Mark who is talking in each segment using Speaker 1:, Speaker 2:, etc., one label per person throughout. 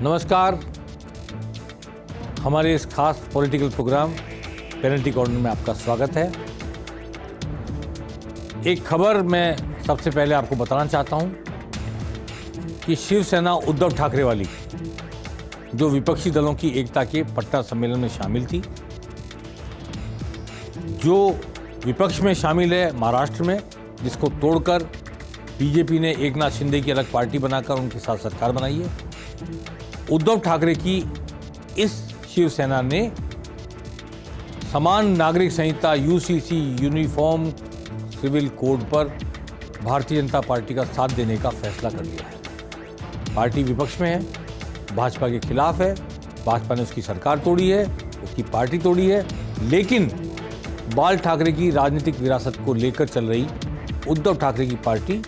Speaker 1: नमस्कार, हमारे इस खास पॉलिटिकल प्रोग्राम पेनल्टी कॉर्नर में आपका स्वागत है। एक खबर मैं सबसे पहले आपको बताना चाहता हूं कि शिवसेना उद्धव ठाकरे वाली जो विपक्षी दलों की एकता के पटना सम्मेलन में शामिल थी, जो विपक्ष में शामिल है महाराष्ट्र में, जिसको तोड़कर बीजेपी ने एकनाथ शिंदे की अलग पार्टी बनाकर उनके साथ सरकार बनाई है, उद्धव ठाकरे की इस शिवसेना ने समान नागरिक संहिता यूसीसी यूनिफॉर्म सिविल कोड पर भारतीय जनता पार्टी का साथ देने का फैसला कर लिया है। पार्टी विपक्ष में है, भाजपा के खिलाफ है, भाजपा ने उसकी सरकार तोड़ी है, उसकी पार्टी तोड़ी है, लेकिन बाल ठाकरे की राजनीतिक विरासत को लेकर चल रही उद्धव ठाकरे की पार्टी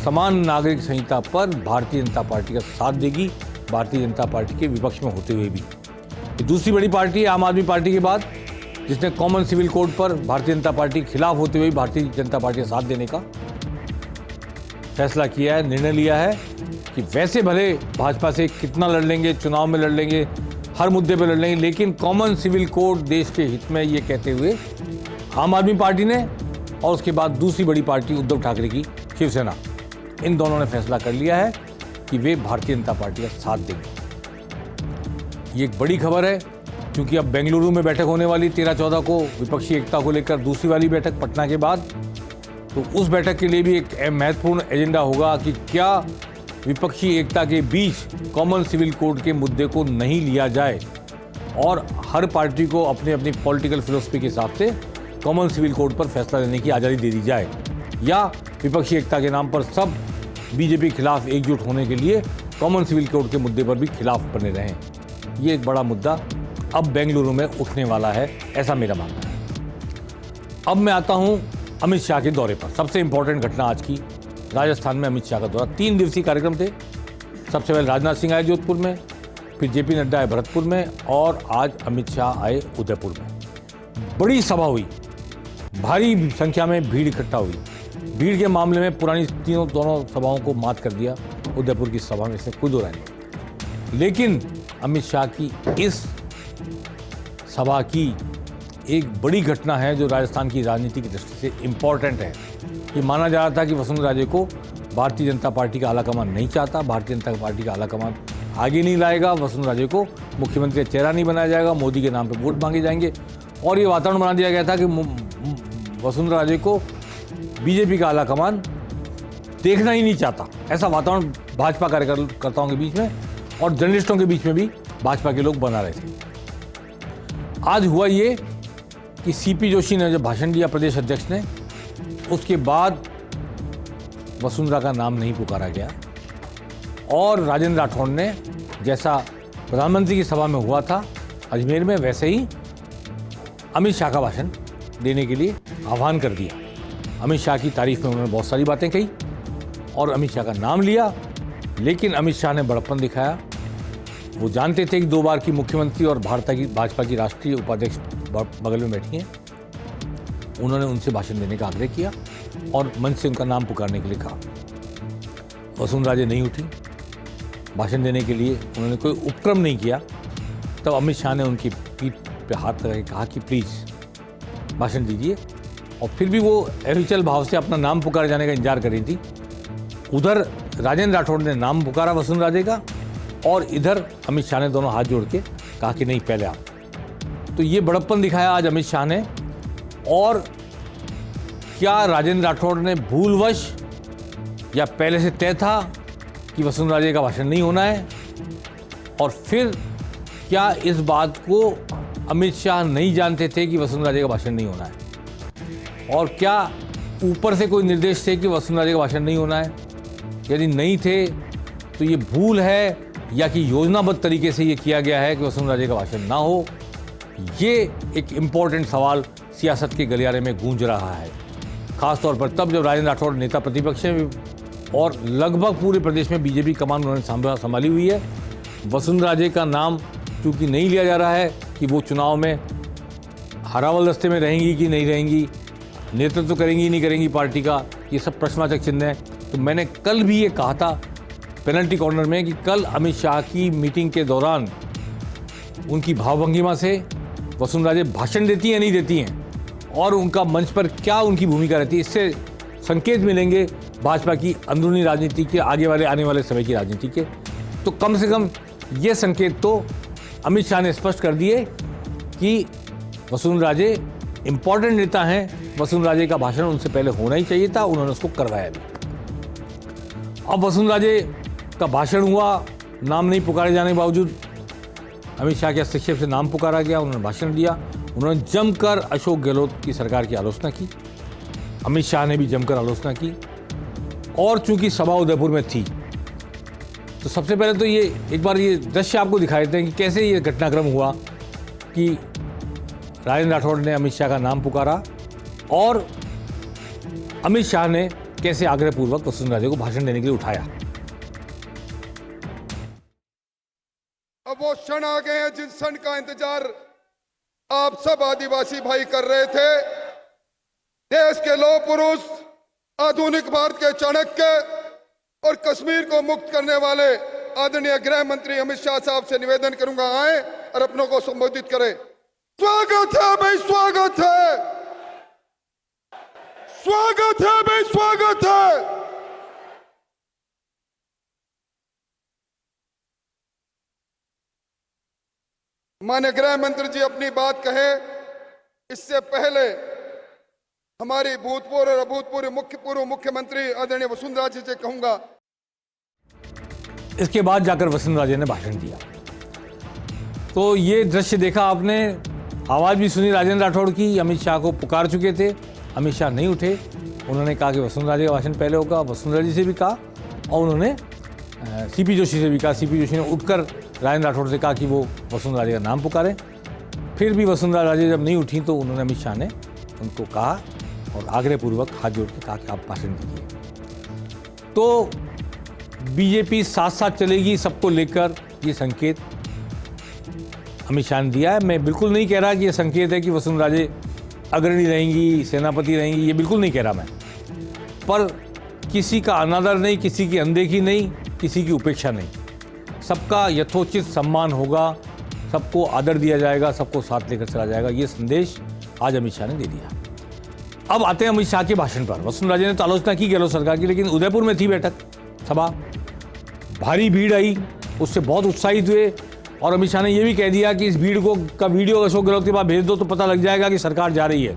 Speaker 1: समान नागरिक संहिता पर भारतीय जनता पार्टी का साथ देगी, भारतीय जनता पार्टी के विपक्ष में होते हुए भी। ये दूसरी बड़ी पार्टी है आम आदमी पार्टी के बाद, जिसने कॉमन सिविल कोड पर भारतीय जनता पार्टी के खिलाफ होते हुए भारतीय जनता पार्टी का साथ देने का फैसला किया है, निर्णय लिया है कि वैसे भले भाजपा से कितना लड़ लेंगे, चुनाव में लड़ लेंगे, हर मुद्दे पर लड़ लेंगे, लेकिन कॉमन सिविल कोड देश के हित में, ये कहते हुए आम आदमी पार्टी ने और उसके बाद दूसरी बड़ी पार्टी उद्धव ठाकरे की शिवसेना, इन दोनों ने फैसला कर लिया है कि वे भारतीय जनता पार्टी का साथ देंगे। ये एक बड़ी खबर है क्योंकि अब बेंगलुरु में बैठक होने वाली 13-14 को विपक्षी एकता को लेकर, दूसरी वाली बैठक पटना के बाद, तो उस बैठक के लिए भी एक महत्वपूर्ण एजेंडा होगा कि क्या विपक्षी एकता के बीच कॉमन सिविल कोड के मुद्दे को नहीं लिया जाए और हर पार्टी को अपनी अपनी पॉलिटिकल फिलोसफी के हिसाब से कॉमन सिविल कोड पर फैसला लेने की आज़ादी दे दी जाए, या विपक्षी एकता के नाम पर सब बीजेपी के खिलाफ एकजुट होने के लिए कॉमन सिविल कोड के मुद्दे पर भी खिलाफ बने रहें। ये एक बड़ा मुद्दा अब बेंगलुरु में उठने वाला है, ऐसा मेरा मानना है। अब मैं आता हूं अमित शाह के दौरे पर। सबसे इंपॉर्टेंट घटना आज की, राजस्थान में अमित शाह का दौरा। 3 दिवसीय कार्यक्रम थे। सबसे पहले राजनाथ सिंह आए जोधपुर में, फिर जेपी नड्डा आए भरतपुर में, और आज अमित शाह आए उदयपुर में। बड़ी सभा हुई, भारी संख्या में भीड़ इकट्ठा हुई। भीड़ के मामले में पुरानी दोनों सभाओं को मात कर दिया उदयपुर की सभा में, इसमें कोई दो राय नहीं। लेकिन अमित शाह की इस सभा की एक बड़ी घटना है जो राजस्थान की राजनीति की दृष्टि से इम्पॉर्टेंट है। ये माना जा रहा था कि वसुंधरा राजे को भारतीय जनता पार्टी का आलाकमान नहीं चाहता, भारतीय जनता पार्टी का आलाकमान आगे नहीं लाएगा, वसुंधरा राजे को मुख्यमंत्री का चेहरा नहीं बनाया जाएगा, मोदी के नाम पर वोट मांगे जाएंगे, और ये वातावरण बना दिया गया था कि वसुंधरा राजे को बीजेपी का आलाकमान देखना ही नहीं चाहता। ऐसा वातावरण भाजपा कार्यकर्ताओं के बीच में और जर्नलिस्टों के बीच में भी भाजपा के लोग बना रहे थे। आज हुआ ये कि सीपी जोशी ने जब भाषण दिया प्रदेश अध्यक्ष ने, उसके बाद वसुंधरा का नाम नहीं पुकारा गया, और राजेंद्र राठौड़ ने जैसा प्रधानमंत्री की सभा में हुआ था अजमेर में, वैसे ही अमित शाह का भाषण देने के लिए आह्वान कर दिया। अमित शाह की तारीफ में उन्होंने बहुत सारी बातें कही और अमित शाह का नाम लिया, लेकिन अमित शाह ने बड़प्पन दिखाया। वो जानते थे कि 2 बार की मुख्यमंत्री और भाजपा की राष्ट्रीय उपाध्यक्ष बगल में बैठी हैं। उन्होंने उनसे भाषण देने का आग्रह किया और मंच से उनका नाम पुकारने के लिए कहा। वसुंधरा राजे नहीं उठी भाषण देने के लिए, उन्होंने कोई उपक्रम नहीं किया। तब अमित शाह ने उनकी पीठ पे हाथ लगा के कहा कि प्लीज़ भाषण दीजिए, और फिर भी वो अविचल भाव से अपना नाम पुकारे जाने का इंतजार कर रही थी। उधर राजेंद्र राठौड़ ने नाम पुकारा वसुंधरा राजे का, और इधर अमित शाह ने दोनों हाथ जोड़ के कहा कि नहीं, पहले आप। तो ये बड़प्पन दिखाया आज अमित शाह ने। और क्या राजेंद्र राठौड़ ने भूलवश या पहले से तय था कि वसुंधरा राजे का भाषण नहीं होना है, और फिर क्या इस बात को अमित शाह नहीं जानते थे कि वसुंधरा राजे का भाषण नहीं होना है, और क्या ऊपर से कोई निर्देश थे कि वसुंधरा राजे का भाषण नहीं होना है? यदि नहीं थे तो ये भूल है या कि योजनाबद्ध तरीके से ये किया गया है कि वसुंधरा राजे का भाषण ना हो? ये एक इम्पॉर्टेंट सवाल सियासत के गलियारे में गूंज रहा है, खासतौर पर तब जब राजेंद्र राठौड़ नेता प्रतिपक्ष हैं और लगभग पूरे प्रदेश में बीजेपी कमान उन्होंने संभाली हुई है। वसुंधरा राजे का नाम चूंकि नहीं लिया जा रहा है कि वो चुनाव में हरावल दस्ते में रहेंगी कि नहीं रहेंगी, नेतृत्व करेंगी नहीं करेंगी पार्टी का, ये सब प्रश्नवाचक चिन्ह है। तो मैंने कल भी ये कहा था पेनल्टी कॉर्नर में कि कल अमित शाह की मीटिंग के दौरान उनकी भावभंगिमा से वसुंधरा राजे भाषण देती हैं नहीं देती हैं और उनका मंच पर क्या उनकी भूमिका रहती है, इससे संकेत मिलेंगे भाजपा की अंदरूनी राजनीति के आने वाले समय की राजनीति के। तो कम से कम ये संकेत तो अमित शाह ने स्पष्ट कर दिए कि वसुंधरा राजे इंपॉर्टेंट नेता हैं, वसुंधरा राजे का भाषण उनसे पहले होना ही चाहिए था, उन्होंने उसको करवाया भी। अब वसुंधरा राजे का भाषण हुआ, नाम नहीं पुकारे जाने के बावजूद अमित शाह के हस्तक्षेप से नाम पुकारा गया, उन्होंने भाषण दिया, उन्होंने जमकर अशोक गहलोत की सरकार की आलोचना की, अमित शाह ने भी जमकर आलोचना की। और चूंकि सभा उदयपुर में थी तो सबसे पहले तो ये एक बार ये दृश्य आपको दिखाई देते हैं कि कैसे ये घटनाक्रम हुआ कि राजेंद्र राठौड़ ने अमित शाह का नाम पुकारा और अमित शाह ने कैसे आग्रहपूर्वक वसुंधरा राजे को भाषण देने के लिए उठाया।
Speaker 2: अब वो क्षण आ गए हैं जिस क्षण का इंतजार आप सब आदिवासी भाई कर रहे थे। देश के लौह पुरुष, आधुनिक भारत के चाणक्य और कश्मीर को मुक्त करने वाले आदरणीय गृह मंत्री अमित शाह साहब से निवेदन करूंगा, आए और अपनों को संबोधित करें। स्वागत है भाई, स्वागत है, स्वागत है भाई, स्वागत है। माननीय गृह मंत्री जी अपनी बात कहे इससे पहले हमारी भूतपूर्व और अभूतपूर्व मुख्यमंत्री आदरणीय वसुंधरा जी से कहूंगा।
Speaker 1: इसके बाद जाकर वसुंधरा राजे ने भाषण दिया। तो ये दृश्य देखा आपने, आवाज भी सुनी राजेंद्र राठौड़ की, अमित शाह को पुकार चुके थे, अमित शाह नहीं उठे, उन्होंने कहा कि वसुंधरा राजे का भाषण पहले होगा, वसुंधरा जी से भी कहा और उन्होंने सीपी जोशी से भी कहा। सीपी जोशी ने उठकर राजेंद्र राठौड़ से कहा कि वो वसुंधरा राजे का नाम पुकारें। फिर भी वसुंधरा राजे जब नहीं उठी तो उन्होंने अमित शाह ने उनको कहा और आग्रहपूर्वक हाथ जोड़ के कहा कि आप भाषण दीजिए। तो बीजेपी साथ साथ चलेगी सबको लेकर, ये संकेत अमित शाह ने दिया है। मैं बिल्कुल नहीं कह रहा कि ये संकेत है कि वसुंधरा राजे अग्रणी रहेंगी, सेनापति रहेंगी, ये बिल्कुल नहीं कह रहा मैं। पर किसी का अनादर नहीं, किसी की अनदेखी नहीं, किसी की उपेक्षा नहीं, सबका यथोचित सम्मान होगा, सबको आदर दिया जाएगा, सबको साथ लेकर चला जाएगा। ये संदेश आज अमित शाह ने दे दिया। अब आते हैं अमित शाह के भाषण पर। वसुंधरा राजे ने तो आलोचना की गहलोत सरकार की, लेकिन उदयपुर में थी बैठक, सभा, भारी भीड़ आई, उससे बहुत उत्साहित हुए और अमित शाह ने यह भी कह दिया कि इस भीड़ को का वीडियो अशोक गहलोत के पास भेज दो तो पता लग जाएगा कि सरकार जा रही है।